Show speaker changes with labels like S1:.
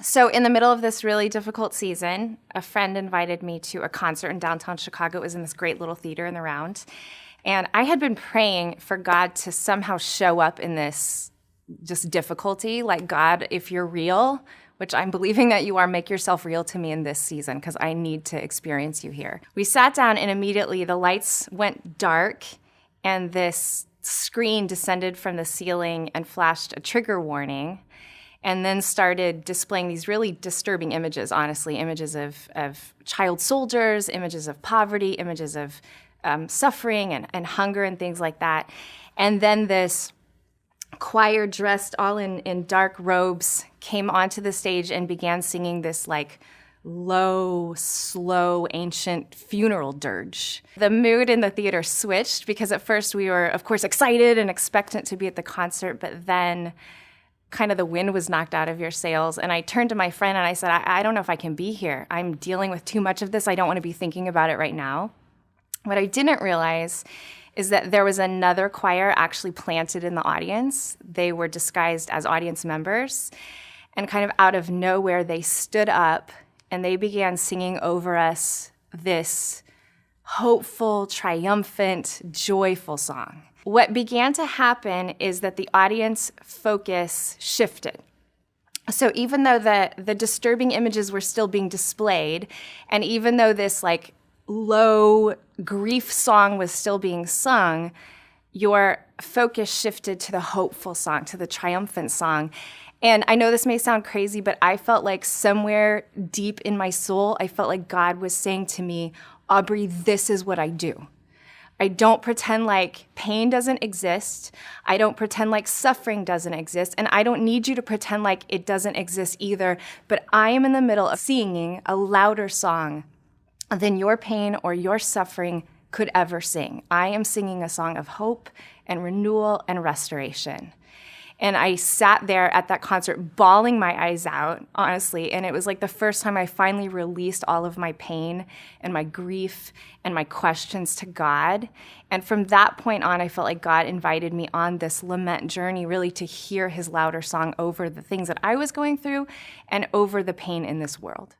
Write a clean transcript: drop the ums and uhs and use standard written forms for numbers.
S1: So in the middle of this really difficult season, a friend invited me to a concert in downtown Chicago. It was in this great little theater in the Round. And I had been praying for God to somehow show up in this just difficulty. Like, God, if you're real, which I'm believing that you are, make yourself real to me in this season because I need to experience you here. We sat down and immediately the lights went dark and this screen descended from the ceiling and flashed a trigger warning, and then started displaying these really disturbing images, honestly, images of child soldiers, images of poverty, images of suffering and hunger and things like that. And then this choir dressed all in dark robes came onto the stage and began singing this like low, slow, ancient funeral dirge. The mood in the theater switched because at first we were, of course, excited and expectant to be at the concert, but then kind of the wind was knocked out of your sails. And I turned to my friend and I said, I don't know if I can be here. I'm dealing with too much of this. I don't want to be thinking about it right now. What I didn't realize is that there was another choir actually planted in the audience. They were disguised as audience members. And kind of out of nowhere, they stood up and they began singing over us this hopeful, triumphant, joyful song. What began to happen is that the audience focus shifted. So even though the disturbing images were still being displayed, and even though this like low grief song was still being sung, your focus shifted to the hopeful song, to the triumphant song. And I know this may sound crazy, but I felt like somewhere deep in my soul, I felt like God was saying to me, Aubrey, this is what I do. I don't pretend like pain doesn't exist. I don't pretend like suffering doesn't exist. And I don't need you to pretend like it doesn't exist either. But I am in the middle of singing a louder song than your pain or your suffering could ever sing. I am singing a song of hope and renewal and restoration. And I sat there at that concert bawling my eyes out, honestly, and it was like the first time I finally released all of my pain and my grief and my questions to God. And from that point on, I felt like God invited me on this lament journey, really to hear his louder song over the things that I was going through and over the pain in this world.